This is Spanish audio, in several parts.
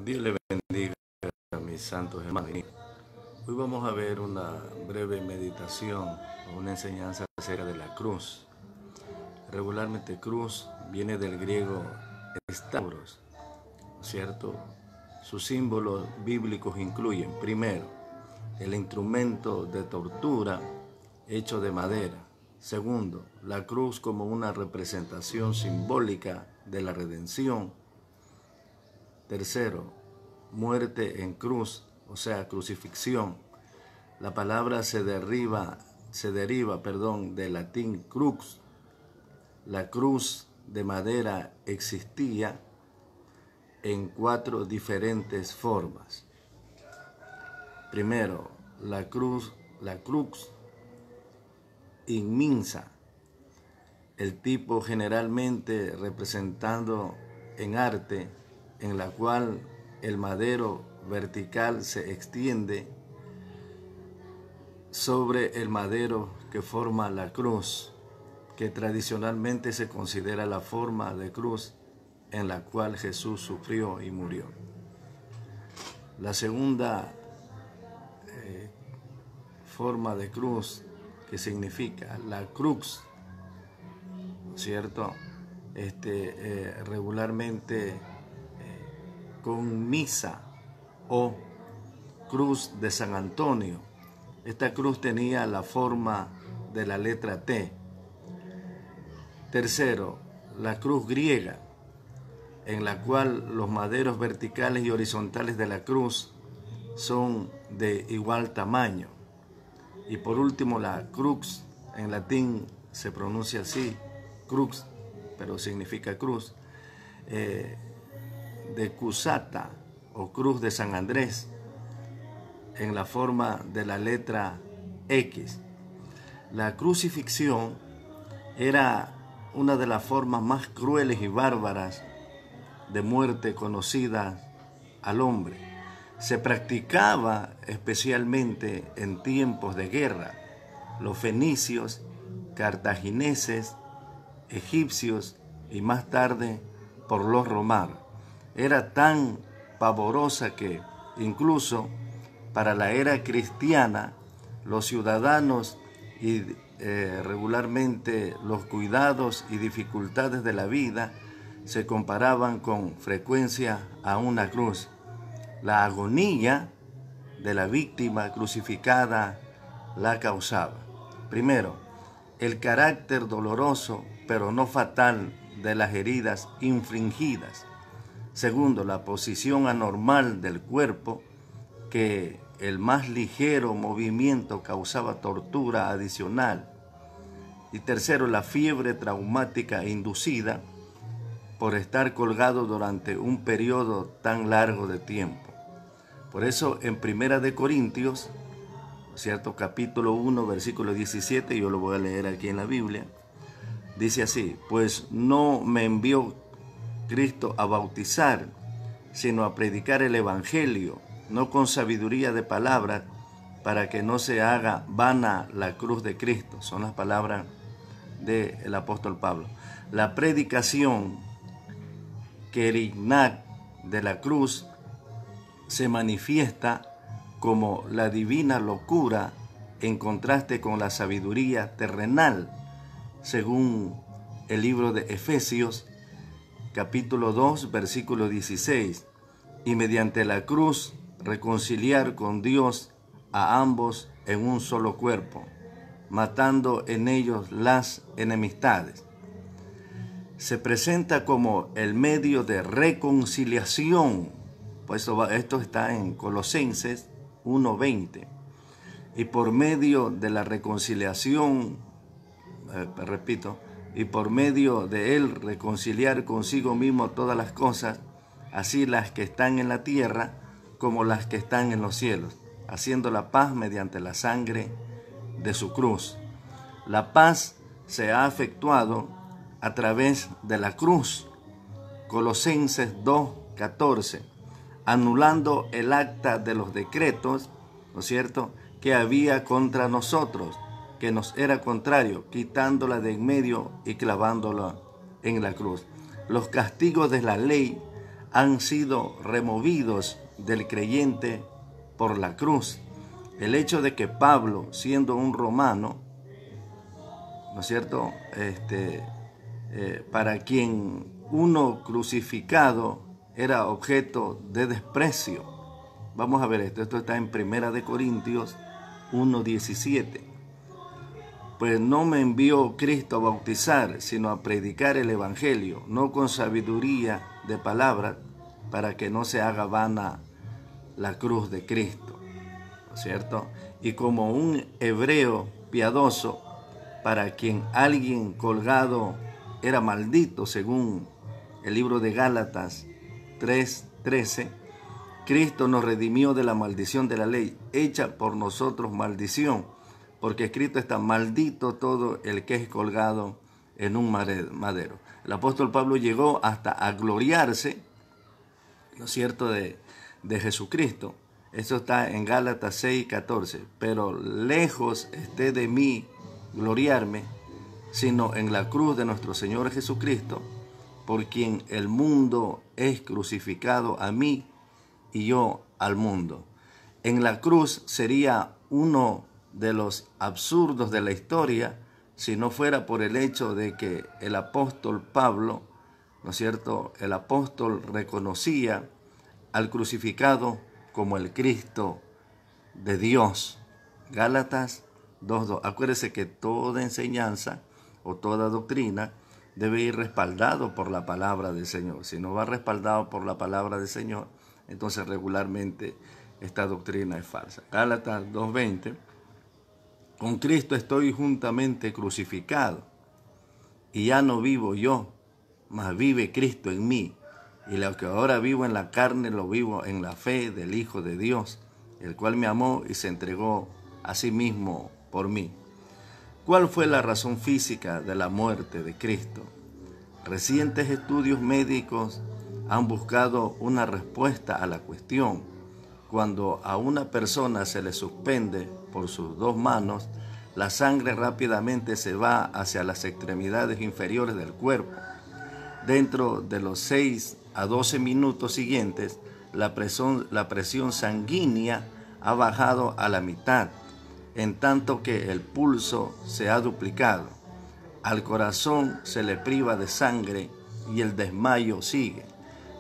Dios le bendiga a mis santos hermanos. Hoy vamos a ver una breve meditación o una enseñanza acerca de la cruz. Regularmente cruz viene del griego stauros, ¿cierto? Sus símbolos bíblicos incluyen, primero, el instrumento de tortura hecho de madera. Segundo, la cruz como una representación simbólica de la redención. Tercero, muerte en cruz, o sea, crucifixión. La palabra se deriva, del latín crux. La cruz de madera existía en 4 diferentes formas. Primero, la crux inmensa, el tipo generalmente representado en arte, en la cual el madero vertical se extiende sobre el madero que forma la cruz, que tradicionalmente se considera la forma de cruz en la cual Jesús sufrió y murió. La segunda forma de cruz, que significa la crux, ¿cierto? Regularmente con misa o cruz de San Antonio. Esta cruz tenía la forma de la letra T. Tercero, la cruz griega, en la cual los maderos verticales y horizontales de la cruz son de igual tamaño. Y por último, la crux, en latín se pronuncia así, crux, pero significa cruz, de Cusata o cruz de San Andrés, en la forma de la letra X. La crucifixión era una de las formas más crueles y bárbaras de muerte conocidas al hombre. Se practicaba especialmente en tiempos de guerra. Los fenicios, cartagineses, egipcios y más tarde por los romanos. Era tan pavorosa que incluso para la era cristiana los ciudadanos y regularmente los cuidados y dificultades de la vida se comparaban con frecuencia a una cruz. La agonía de la víctima crucificada la causaba. Primero, el carácter doloroso pero no fatal de las heridas infligidas. Segundo, la posición anormal del cuerpo, que el más ligero movimiento causaba tortura adicional. Y tercero, la fiebre traumática inducida por estar colgado durante un periodo tan largo de tiempo. Por eso en 1 Corintios, ¿cierto? Capítulo 1, versículo 17, yo lo voy a leer aquí en la Biblia, dice así: pues no me envió Cristo a bautizar, sino a predicar el Evangelio, no con sabiduría de palabras, para que no se haga vana la cruz de Cristo. Son las palabras del apóstol Pablo. La predicación querignat de la cruz se manifiesta como la divina locura en contraste con la sabiduría terrenal, según el libro de Efesios, capítulo 2, versículo 16, y mediante la cruz reconciliar con Dios a ambos en un solo cuerpo, matando en ellos las enemistades. Se presenta como el medio de reconciliación, pues esto está en Colosenses 1:20, y por medio de la reconciliación, y por medio de él reconciliar consigo mismo todas las cosas, así las que están en la tierra como las que están en los cielos, haciendo la paz mediante la sangre de su cruz. La paz se ha efectuado a través de la cruz, Colosenses 2:14, anulando el acta de los decretos, ¿no es cierto?, que había contra nosotros, que nos era contrario, quitándola de en medio y clavándola en la cruz. Los castigos de la ley han sido removidos del creyente por la cruz. El hecho de que Pablo, siendo un romano, ¿no es cierto?, para quien uno crucificado era objeto de desprecio. Vamos a ver esto. Esto está en 1 Corintios 1:17. Pues no me envió Cristo a bautizar, sino a predicar el evangelio, no con sabiduría de palabras, para que no se haga vana la cruz de Cristo, ¿no es cierto? Y como un hebreo piadoso, para quien alguien colgado era maldito, según el libro de Gálatas 3:13, Cristo nos redimió de la maldición de la ley, hecha por nosotros maldición, porque escrito está: maldito todo el que es colgado en un madero. El apóstol Pablo llegó hasta a gloriarse, ¿no es cierto?, de Jesucristo. Eso está en Gálatas 6:14. Pero lejos esté de mí gloriarme, sino en la cruz de nuestro Señor Jesucristo, por quien el mundo es crucificado a mí y yo al mundo. En la cruz sería uno de los absurdos de la historia si no fuera por el hecho de que el apóstol Pablo, ¿no es cierto?, el apóstol reconocía al crucificado como el Cristo de Dios. Gálatas 2:2. Acuérdese que toda enseñanza o toda doctrina debe ir respaldado por la palabra del Señor. Si no va respaldado por la palabra del Señor, entonces regularmente esta doctrina es falsa. Gálatas 2:20. Con Cristo estoy juntamente crucificado, y ya no vivo yo, mas vive Cristo en mí. Y lo que ahora vivo en la carne, lo vivo en la fe del Hijo de Dios, el cual me amó y se entregó a sí mismo por mí. ¿Cuál fue la razón física de la muerte de Cristo? Recientes estudios médicos han buscado una respuesta a la cuestión. Cuando a una persona se le suspende por sus dos manos, la sangre rápidamente se va hacia las extremidades inferiores del cuerpo. Dentro de los 6 a 12 minutos siguientes, la presión sanguínea ha bajado a la mitad, en tanto que el pulso se ha duplicado. Al corazón se le priva de sangre y el desmayo sigue.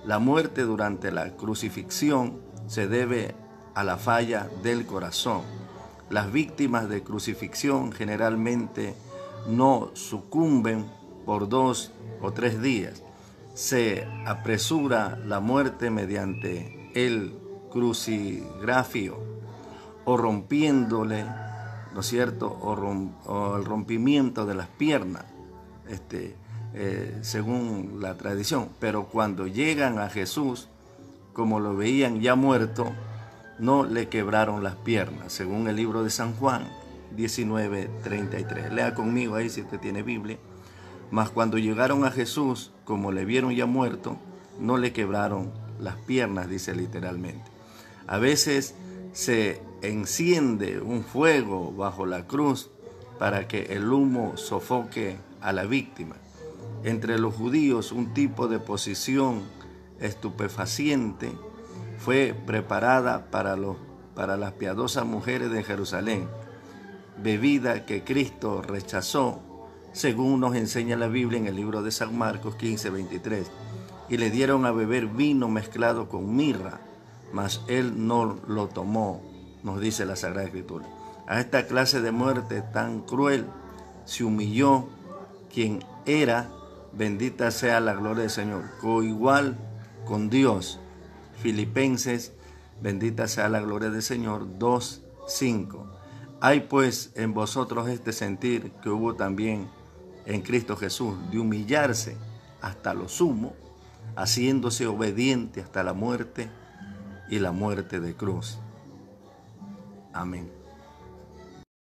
La muerte durante la crucifixión se debe a la falla del corazón. Las víctimas de crucifixión generalmente no sucumben por 2 o 3 días. Se apresura la muerte mediante el crucigrafio o rompiéndole, ¿no es cierto?, o el rompimiento de las piernas, según la tradición. Pero cuando llegan a Jesús, como lo veían ya muerto, no le quebraron las piernas, según el libro de San Juan 19:33. Lea conmigo ahí si usted tiene Biblia. Mas cuando llegaron a Jesús, como le vieron ya muerto, no le quebraron las piernas, dice literalmente. A veces se enciende un fuego bajo la cruz para que el humo sofoque a la víctima. Entre los judíos, un tipo de posición estupefaciente fue preparada para las piadosas mujeres de Jerusalén, bebida que Cristo rechazó, según nos enseña la Biblia en el libro de San Marcos 15:23, y le dieron a beber vino mezclado con mirra, mas él no lo tomó, nos dice la Sagrada Escritura. A esta clase de muerte tan cruel se humilló quien era, bendita sea la gloria del Señor, coigual con Dios. Filipenses, bendita sea la gloria del Señor, 2:5. Hay pues en vosotros este sentir que hubo también en Cristo Jesús, de humillarse hasta lo sumo, haciéndose obediente hasta la muerte y la muerte de cruz. Amén.